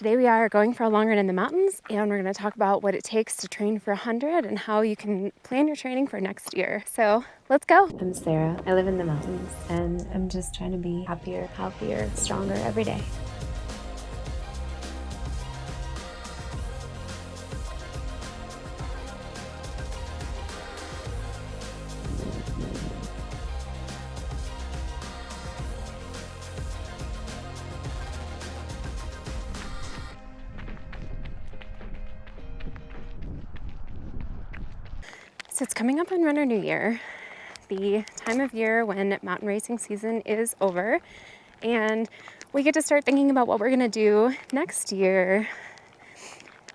Today we are going for a long run in the mountains, and we're going to talk about what it takes to train for 100 and how you can plan your training for next year. So let's go. I'm Sarah. I live in the mountains, and I'm just trying to be happier, healthier, stronger every day. So it's coming up on Runner New Year, the time of year when mountain racing season is over, and we get to start thinking about what we're gonna do next year.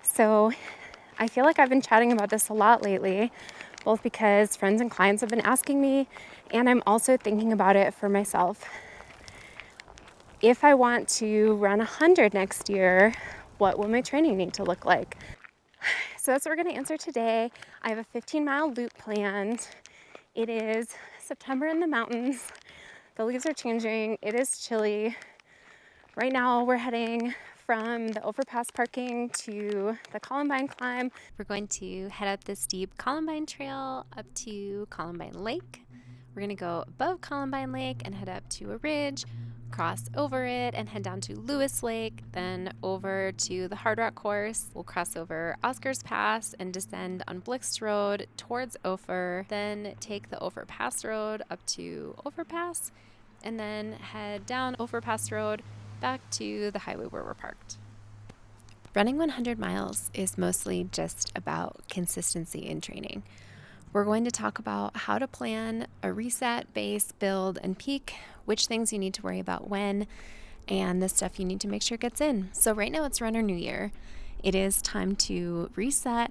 So I feel like I've been chatting about this a lot lately, both because friends and clients have been asking me, and I'm also thinking about it for myself. If I want to run 100 next year, what will my training need to look like? So that's what we're going to answer today. I have a 15-mile loop planned. It is September in the mountains. The leaves are changing. It is chilly. Right now we're heading from the overpass parking to the Columbine climb. We're going to head up the steep Columbine Trail up to Columbine Lake. We're going to go above Columbine Lake and head up to a ridge, cross over it and head down to Lewis Lake, then over to the Hardrock course. We'll cross over Oscars Pass and descend on Blix Road towards Ophir, then take the Ophir Pass Road up to Overpass, and then head down Overpass Road back to the highway where we're parked. Running 100 miles is mostly just about consistency in training. We're going to talk about how to plan a reset, base, build, and peak, which things you need to worry about when, and the stuff you need to make sure gets in. So right now it's Runner New Year. It is time to reset,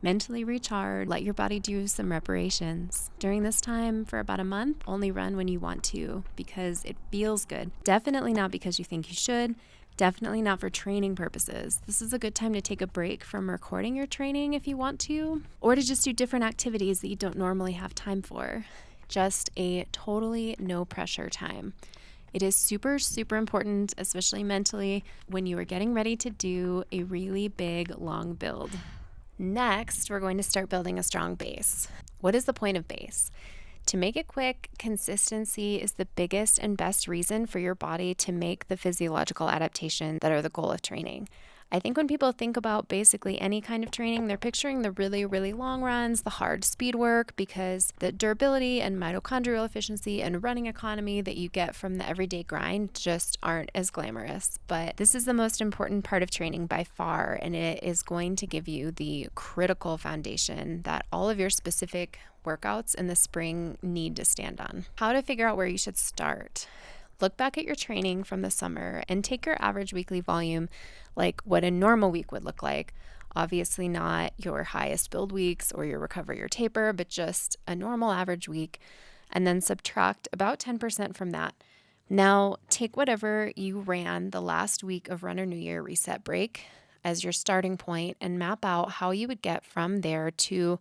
mentally recharge, let your body do some reparations. During this time for about a month, only run when you want to because it feels good. Definitely not because you think you should. Definitely not for training purposes. This is a good time to take a break from recording your training if you want to, or to just do different activities that you don't normally have time for. Just a totally no pressure time. It is super, super important, especially mentally, when you are getting ready to do a really big, long build. Next, we're going to start building a strong base. What is the point of base? To make it quick, consistency is the biggest and best reason for your body to make the physiological adaptation that are the goal of training. I think when people think about basically any kind of training, they're picturing the really, really long runs, the hard speed work, because the durability and mitochondrial efficiency and running economy that you get from the everyday grind just aren't as glamorous. But this is the most important part of training by far, and it is going to give you the critical foundation that all of your specific workouts in the spring need to stand on. How to figure out where you should start. Look back at your training from the summer and take your average weekly volume, like what a normal week would look like. Obviously not your highest build weeks or your recovery or taper, but just a normal average week, and then subtract about 10% from that. Now take whatever you ran the last week of Runner New Year reset break as your starting point and map out how you would get from there to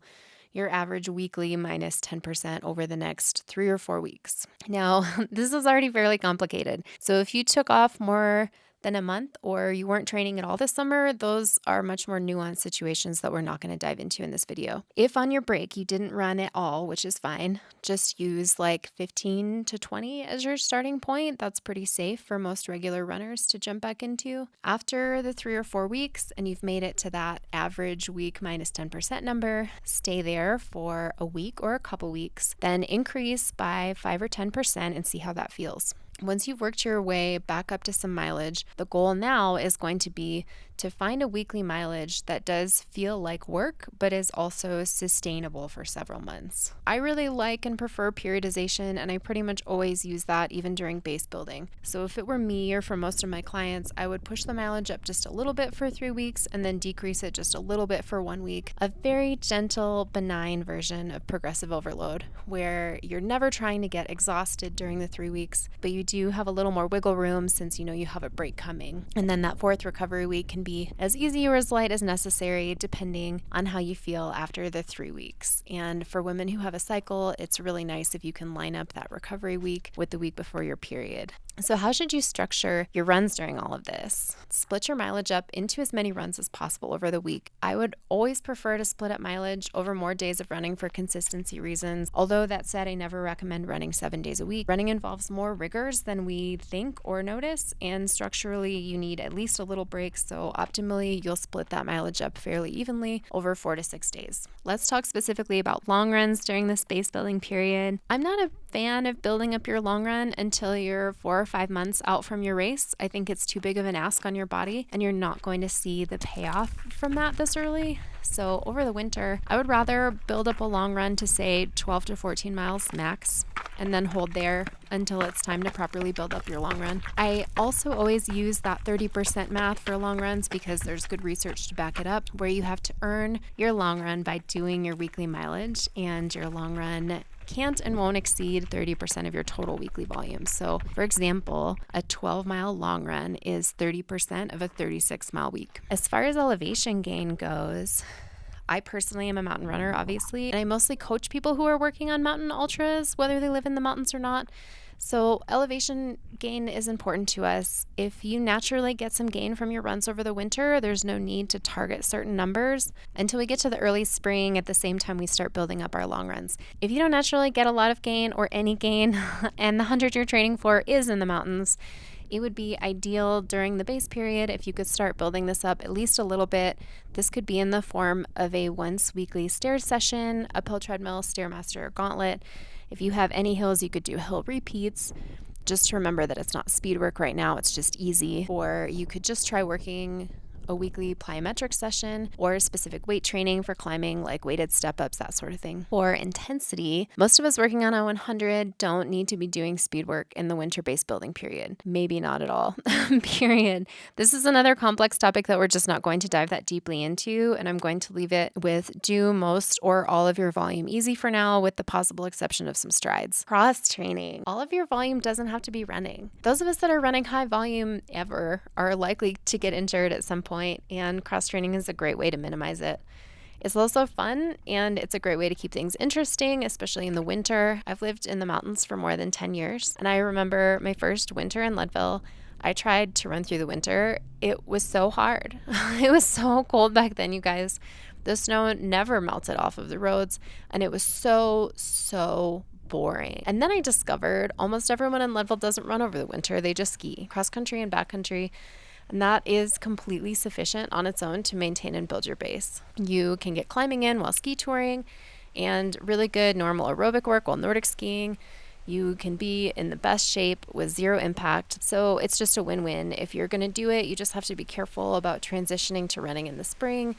your average weekly minus 10% over the next 3 or 4 weeks. Now, this is already fairly complicated. So if you took off more than a month or you weren't training at all this summer, those are much more nuanced situations that we're not going to dive into in this video. If on your break you didn't run at all, which is fine, just use like 15 to 20 as your starting point. That's pretty safe for most regular runners to jump back into. After the 3 or 4 weeks and you've made it to that average week minus 10% number, stay there for a week or a couple weeks, then increase by 5 or 10% and see how that feels. Once you've worked your way back up to some mileage, the goal now is going to be to find a weekly mileage that does feel like work, but is also sustainable for several months. I really like and prefer periodization, and I pretty much always use that even during base building. So if it were me or for most of my clients, I would push the mileage up just a little bit for 3 weeks and then decrease it just a little bit for 1 week. A very gentle, benign version of progressive overload, where you're never trying to get exhausted during the 3 weeks, but you do have a little more wiggle room since you know you have a break coming. And then that 4th recovery week can be be as easy or as light as necessary depending on how you feel after the 3 weeks. And for women who have a cycle, it's really nice if you can line up that recovery week with the week before your period. So how should you structure your runs during all of this? Split your mileage up into as many runs as possible over the week. I would always prefer to split up mileage over more days of running for consistency reasons. Although that said, I never recommend running 7 days a week. Running involves more rigors than we think or notice, and structurally you need at least a little break, so optimally you'll split that mileage up fairly evenly over 4 to 6 days. Let's talk specifically about long runs during this base building period. I'm not a fan of building up your long run until you're 4 or 5 months out from your race. I think it's too big of an ask on your body, and you're not going to see the payoff from that this early. So over the winter, I would rather build up a long run to say 12 to 14 miles max, and then hold there until it's time to properly build up your long run. I also always use that 30% math for long runs because there's good research to back it up, where you have to earn your long run by doing your weekly mileage, and your long run can't and won't exceed 30% of your total weekly volume. So, for example, a 12-mile long run is 30% of a 36-mile week. As far as elevation gain goes, I personally am a mountain runner, obviously, and I mostly coach people who are working on mountain ultras, whether they live in the mountains or not. So elevation gain is important to us. If you naturally get some gain from your runs over the winter, there's no need to target certain numbers until we get to the early spring at the same time we start building up our long runs. If you don't naturally get a lot of gain or any gain, and the 100 you're training for is in the mountains, it would be ideal during the base period if you could start building this up at least a little bit. This could be in the form of a once weekly stairs session, uphill treadmill, Stairmaster, or gauntlet. If you have any hills, you could do hill repeats. Just remember that it's not speed work right now, it's just easy. Or you could just try working a weekly plyometric session or specific weight training for climbing, like weighted step-ups, that sort of thing. For intensity, most of us working on a 100 don't need to be doing speed work in the winter base building period. Maybe not at all, period. This is another complex topic that we're just not going to dive that deeply into, and I'm going to leave it with do most or all of your volume easy for now, with the possible exception of some strides. Cross training. All of your volume doesn't have to be running. Those of us that are running high volume ever are likely to get injured at some point, and cross training is a great way to minimize it. It's also fun, and it's a great way to keep things interesting, especially in the winter. I've lived in the mountains for more than 10 years, and I remember my first winter in Leadville. I tried to run through the winter. It was so hard. It was so cold back then, you guys. The snow never melted off of the roads, and it was so boring. And then I discovered almost everyone in Leadville doesn't run over the winter. They just ski, cross country and backcountry. And that is completely sufficient on its own to maintain and build your base. You can get climbing in while ski touring, and really good normal aerobic work while Nordic skiing. You can be in the best shape with zero impact. So it's just a win-win. If you're going to do it, you just have to be careful about transitioning to running in the spring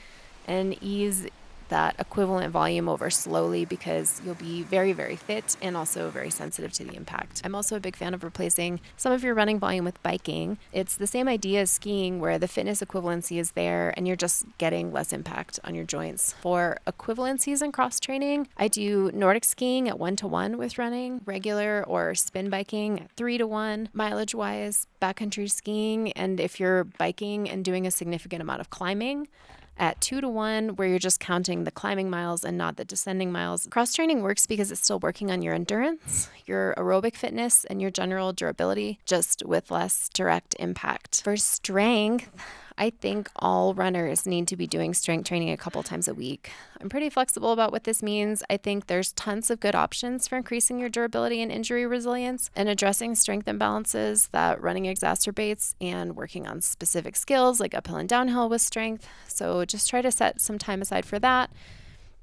and ease that equivalent volume over slowly, because you'll be very, very fit and also very sensitive to the impact. I'm also a big fan of replacing some of your running volume with biking. It's the same idea as skiing, where the fitness equivalency is there and you're just getting less impact on your joints. For equivalencies in cross training, I do Nordic skiing at 1-to-1 with running, regular or spin biking at 3-to-1, mileage wise, backcountry skiing, and if you're biking and doing a significant amount of climbing, at 2-to-1, where you're just counting the climbing miles and not the descending miles. Cross training works because it's still working on your endurance, your aerobic fitness, and your general durability, just with less direct impact. For strength, I think all runners need to be doing strength training a couple times a week. I'm pretty flexible about what this means. I think there's tons of good options for increasing your durability and injury resilience and addressing strength imbalances that running exacerbates, and working on specific skills like uphill and downhill with strength. So just try to set some time aside for that.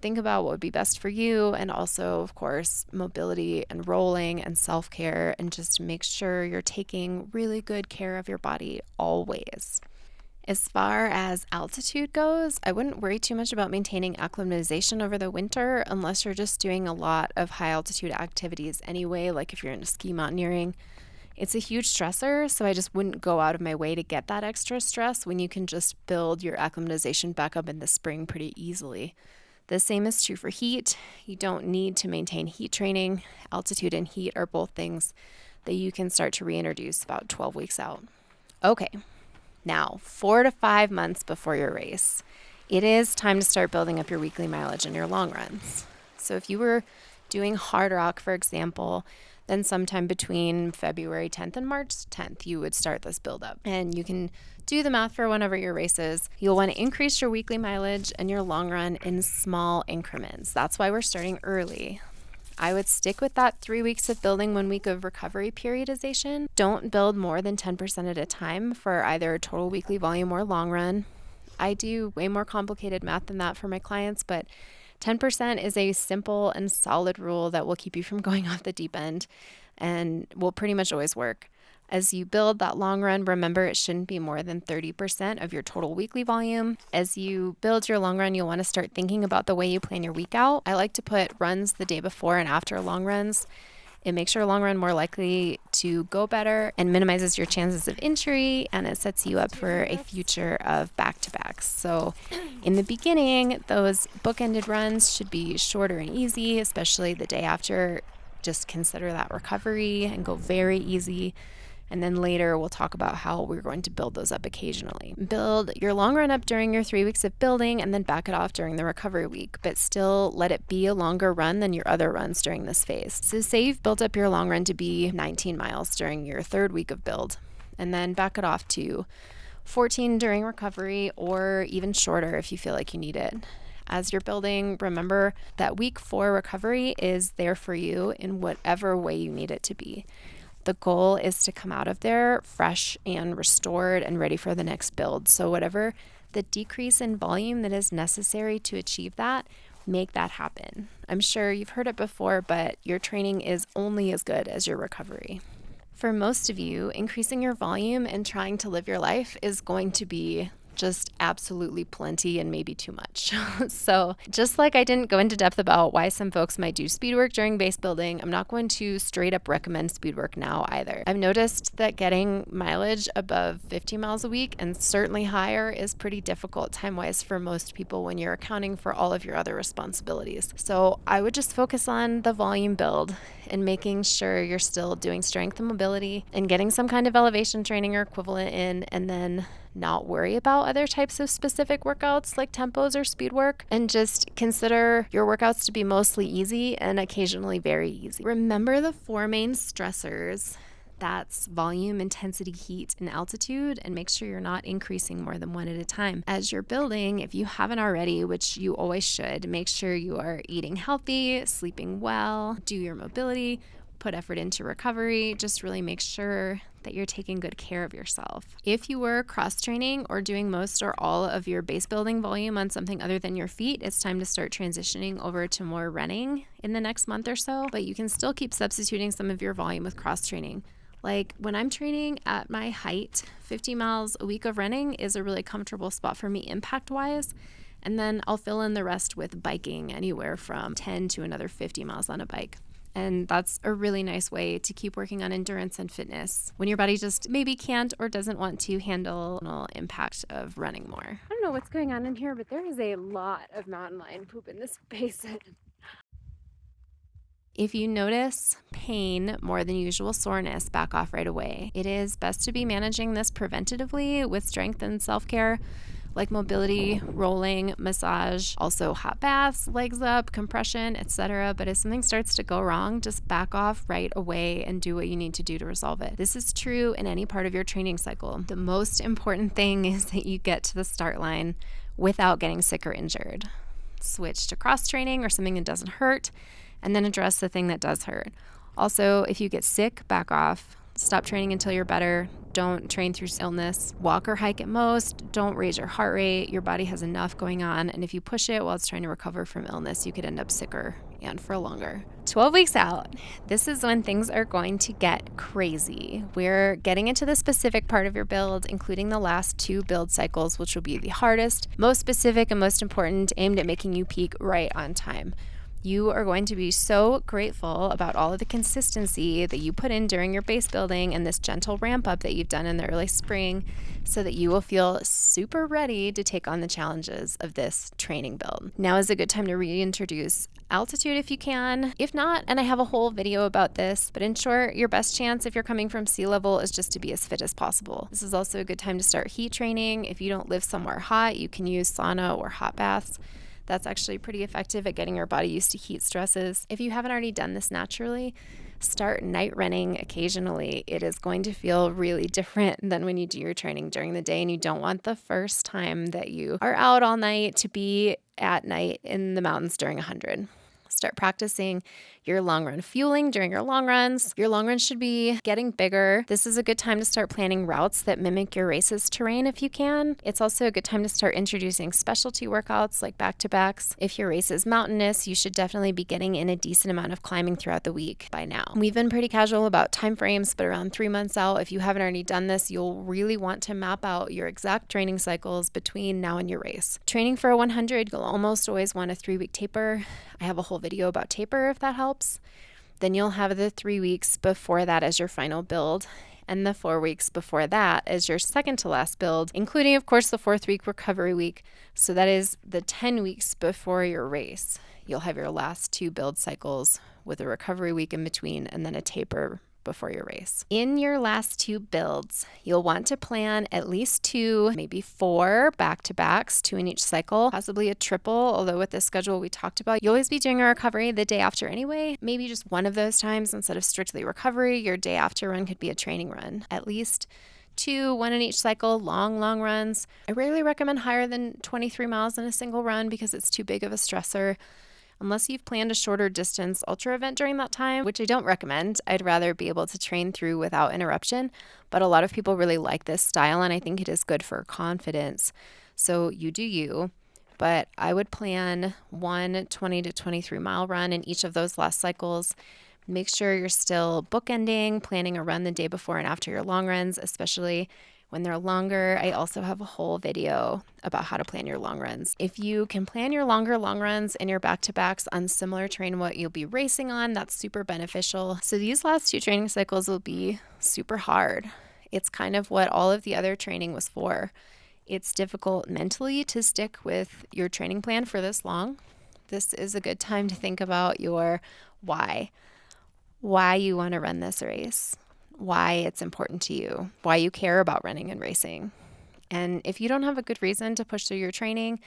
Think about what would be best for you, and also, of course, mobility and rolling and self-care, and just make sure you're taking really good care of your body always. As far as altitude goes, I wouldn't worry too much about maintaining acclimatization over the winter unless you're just doing a lot of high altitude activities anyway, like if you're into ski mountaineering. It's a huge stressor, so I just wouldn't go out of my way to get that extra stress when you can just build your acclimatization back up in the spring pretty easily. The same is true for heat. You don't need to maintain heat training. Altitude and heat are both things that you can start to reintroduce about 12 weeks out. Okay. Now, 4 to 5 months before your race, it is time to start building up your weekly mileage and your long runs. So if you were doing Hardrock, for example, then sometime between February 10th and March 10th, you would start this buildup. And you can do the math for whenever your race is. You'll want to increase your weekly mileage and your long run in small increments. That's why we're starting early. I would stick with that 3 weeks of building, 1 week of recovery periodization. Don't build more than 10% at a time for either total weekly volume or long run. I do way more complicated math than that for my clients, but 10% is a simple and solid rule that will keep you from going off the deep end and will pretty much always work. As you build that long run, remember it shouldn't be more than 30% of your total weekly volume. As you build your long run, you'll want to start thinking about the way you plan your week out. I like to put runs the day before and after long runs. It makes your long run more likely to go better and minimizes your chances of injury, and it sets you up for a future of back-to-backs. So in the beginning, those bookended runs should be shorter and easy, especially the day after. Just consider that recovery and go very easy. And then later we'll talk about how we're going to build those up occasionally. Build your long run up during your 3 weeks of building and then back it off during the recovery week, but still let it be a longer run than your other runs during this phase. So say you've built up your long run to be 19 miles during your 3rd week of build, and then back it off to 14 during recovery, or even shorter if you feel like you need it. As you're building, remember that week 4 recovery is there for you in whatever way you need it to be. The goal is to come out of there fresh and restored and ready for the next build. So whatever the decrease in volume that is necessary to achieve that, make that happen. I'm sure you've heard it before, but your training is only as good as your recovery. For most of you, increasing your volume and trying to live your life is going to be just absolutely plenty and maybe too much. So just like I didn't go into depth about why some folks might do speed work during base building, I'm not going to straight up recommend speed work now either. I've noticed that getting mileage above 50 miles a week and certainly higher is pretty difficult time-wise for most people when you're accounting for all of your other responsibilities. So I would just focus on the volume build and making sure you're still doing strength and mobility and getting some kind of elevation training or equivalent in, and then not worry about other types of specific workouts like tempos or speed work, and just consider your workouts to be mostly easy and occasionally very easy. Remember the 4 main stressors. That's volume, intensity, heat, and altitude, and make sure you're not increasing more than 1 at a time. As you're building, if you haven't already, which you always should, make sure you are eating healthy, sleeping well, do your mobility, put effort into recovery. Just really make sure that you're taking good care of yourself. If you were cross-training or doing most or all of your base building volume on something other than your feet, it's time to start transitioning over to more running in the next month or so, but you can still keep substituting some of your volume with cross-training. Like when I'm training at my height, 50 miles a week of running is a really comfortable spot for me impact-wise, and then I'll fill in the rest with biking anywhere from 10 to another 50 miles on a bike. And that's a really nice way to keep working on endurance and fitness when your body just maybe can't or doesn't want to handle the impact of running more. I don't know what's going on in here, but there is a lot of mountain lion poop in this basin. If you notice pain more than usual soreness, back off right away. It is best to be managing this preventatively with strength and self-care, like mobility, rolling, massage, also hot baths, legs up, compression, etc. But if something starts to go wrong, just back off right away and do what you need to do to resolve it. This is true in any part of your training cycle. The most important thing is that you get to the start line without getting sick or injured. Switch to cross training or something that doesn't hurt, and then address the thing that does hurt. Also, if you get sick, back off. Stop training until you're better. Don't train through illness. Walk or hike at most. Don't raise your heart rate. Your body has enough going on, and if you push it while it's trying to recover from illness, you could end up sicker and for longer. 12 weeks out, this is when things are going to get crazy. We're getting into the specific part of your build, including the last 2 build cycles, which will be the hardest, most specific, and most important, aimed at making you peak right on time. You are going to be so grateful about all of the consistency that you put in during your base building and this gentle ramp up that you've done in the early spring, so that you will feel super ready to take on the challenges of this training build. Now is a good time to reintroduce altitude if you can. If not, and I have a whole video about this, but in short, your best chance if you're coming from sea level is just to be as fit as possible. This is also a good time to start heat training. If you don't live somewhere hot, you can use sauna or hot baths. That's actually pretty effective at getting your body used to heat stresses. If you haven't already done this naturally, start night running occasionally. It is going to feel really different than when you do your training during the day, and you don't want the first time that you are out all night to be at night in the mountains during 100. Start practicing your long run fueling during your long runs. Your long runs should be getting bigger. This is a good time to start planning routes that mimic your race's terrain if you can. It's also a good time to start introducing specialty workouts like back-to-backs. If your race is mountainous, you should definitely be getting in a decent amount of climbing throughout the week by now. We've been pretty casual about time frames, but around 3 months out, if you haven't already done this, you'll really want to map out your exact training cycles between now and your race. Training for a 100, you'll almost always want a 3-week taper. I have a whole video about taper if that helps. Then you'll have the 3 weeks before that as your final build, and the 4 weeks before that as your second to last build, including, of course, the 4th week recovery week. So that is the 10 weeks before your race. You'll have your last 2 build cycles with a recovery week in between and then a taper before your race. In your last 2 builds, you'll want to plan at least 2, maybe 4 back-to-backs, 2 in each cycle, possibly a triple, although with the schedule we talked about, you'll always be doing a recovery the day after anyway. Maybe just one of those times instead of strictly recovery, your day after run could be a training run. At least 2, 1 in each cycle, long runs. I rarely recommend higher than 23 miles in a single run because it's too big of a stressor. Unless you've planned a shorter distance ultra event during that time, which I don't recommend. I'd rather be able to train through without interruption, but a lot of people really like this style, and I think it is good for confidence. So you do you, but I would plan 1 20 to 23 mile run in each of those last cycles. Make sure you're still bookending, planning a run the day before and after your long runs, especially when they're longer. I also have a whole video about how to plan your long runs. If you can plan your longer long runs and your back-to-backs on similar terrain what you'll be racing on, that's super beneficial. So these last 2 training cycles will be super hard. It's kind of what all of the other training was for. It's difficult mentally to stick with your training plan for this long. This is a good time to think about your why you want to run this race, why it's important to you, why you care about running and racing. And if you don't have a good reason to push through your training,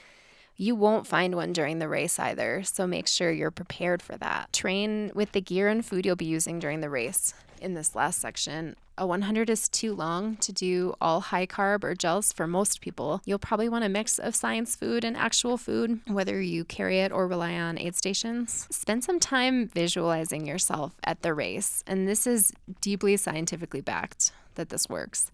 you won't find one during the race either. So make sure you're prepared for that. Train with the gear and food you'll be using during the race. In this last section, a 100 is too long to do all high carb or gels for most people. You'll probably want a mix of science food and actual food, whether you carry it or rely on aid stations. Spend some time visualizing yourself at the race, and this is deeply scientifically backed that this works.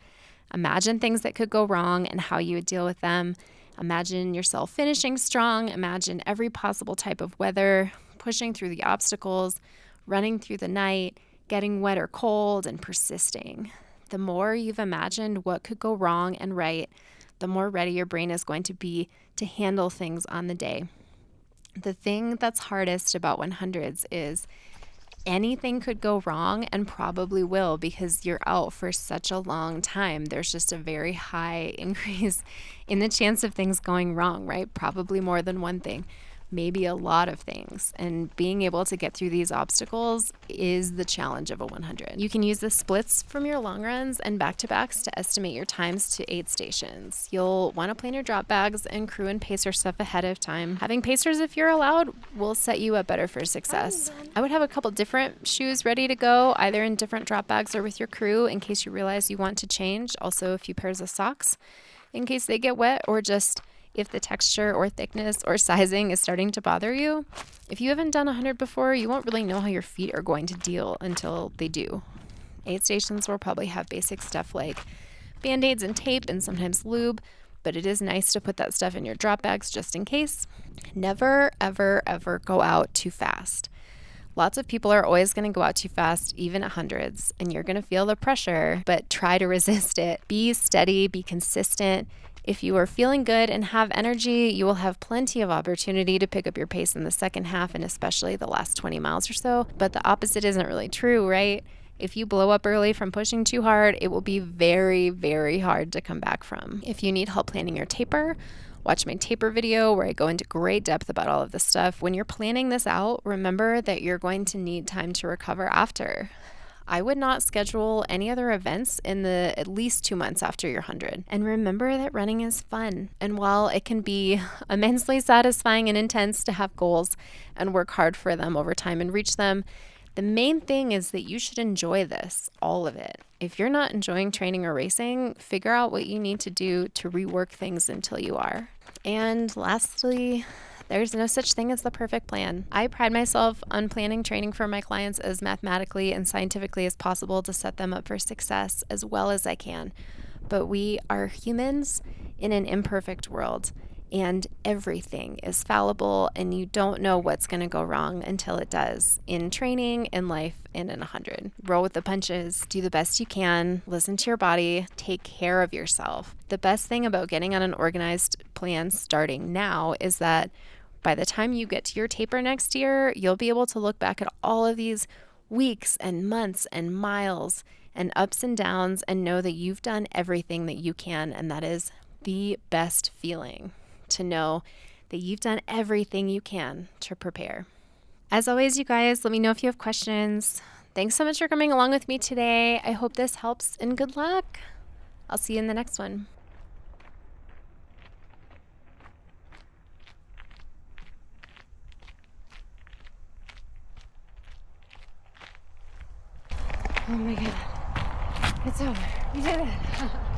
Imagine things that could go wrong and how you would deal with them. Imagine yourself finishing strong. Imagine every possible type of weather, pushing through the obstacles, running through the night, getting wet or cold, and persisting. The more you've imagined what could go wrong and right, the more ready your brain is going to be to handle things on the day. The thing that's hardest about 100s is anything could go wrong and probably will because you're out for such a long time. There's just a very high increase in the chance of things going wrong, right? Probably more than one thing. Maybe a lot of things, and being able to get through these obstacles is the challenge of a 100. You can use the splits from your long runs and back-to-backs to estimate your times to aid stations. You'll want to plan your drop bags and crew and pacer stuff ahead of time. Having pacers, if you're allowed, will set you up better for success. I would have a couple different shoes ready to go, either in different drop bags or with your crew in case you realize you want to change. Also a few pairs of socks in case they get wet, or just if the texture or thickness or sizing is starting to bother you. If you haven't done 100 before, you won't really know how your feet are going to deal until they do. Aid stations will probably have basic stuff like Band-Aids and tape and sometimes lube, but it is nice to put that stuff in your drop bags just in case. Never, ever, ever go out too fast. Lots of people are always going to go out too fast, even at 100s, and you're going to feel the pressure, but try to resist it. Be steady, be consistent. If you are feeling good and have energy, you will have plenty of opportunity to pick up your pace in the second half and especially the last 20 miles or so. But the opposite isn't really true, right? If you blow up early from pushing too hard, it will be very, very hard to come back from. If you need help planning your taper, watch my taper video where I go into great depth about all of this stuff. When you're planning this out, remember that you're going to need time to recover after. I would not schedule any other events in the at least 2 months after your 100. And remember that running is fun. And while it can be immensely satisfying and intense to have goals and work hard for them over time and reach them, the main thing is that you should enjoy this, all of it. If you're not enjoying training or racing, figure out what you need to do to rework things until you are. And lastly, there's no such thing as the perfect plan. I pride myself on planning training for my clients as mathematically and scientifically as possible to set them up for success as well as I can. But we are humans in an imperfect world, and everything is fallible, and you don't know what's going to go wrong until it does in training, in life, and in 100. Roll with the punches, do the best you can, listen to your body, take care of yourself. The best thing about getting on an organized plan starting now is that by the time you get to your taper next year, you'll be able to look back at all of these weeks and months and miles and ups and downs and know that you've done everything that you can, and that is the best feeling, to know that you've done everything you can to prepare. As always, you guys, let me know if you have questions. Thanks so much for coming along with me today. I hope this helps, and good luck. I'll see you in the next one. Oh my God, it's over. We did it.